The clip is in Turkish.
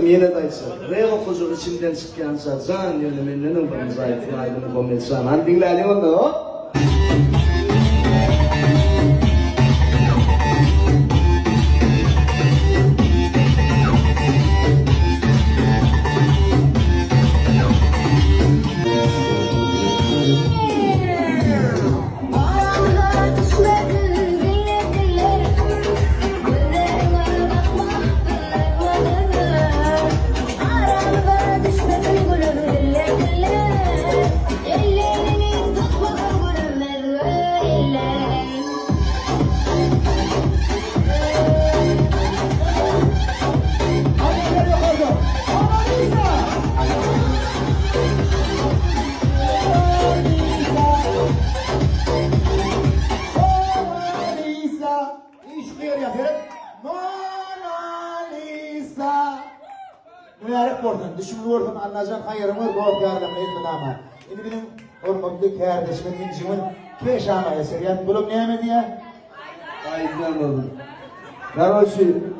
Yine dayısı. Reylo kuzun içinden çıkan sazan yönümünün bana zayıfın aydını kometsan. Hadi dinleyelim onu. Düşünür ortam anlayacak hayırımı doğup yardımını etmedama. Şimdi benim ortamda kardeşimin incimin beş ama eser. Yani bulum neyemedi ya? Aydan oldu. Kardeşim.